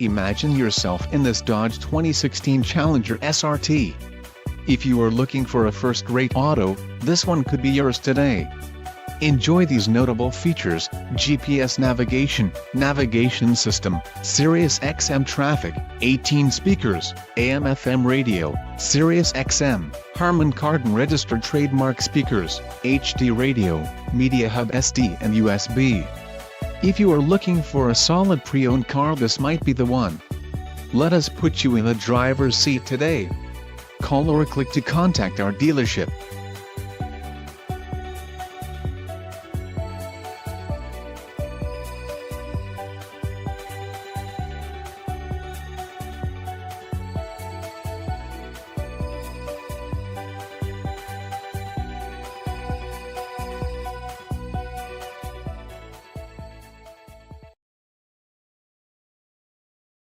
Imagine yourself in this Dodge 2016 Challenger SRT. If you are looking for a first-rate auto, this one could be yours today. Enjoy these notable features: GPS navigation system, Sirius XM traffic, 18 speakers, AM/FM radio, Sirius XM, Harman Kardon registered trademark speakers, HD radio, media hub SD and USB. If you are looking for a solid pre-owned car, this might be the one. Let us put you in the driver's seat today. Call or click to contact our dealership.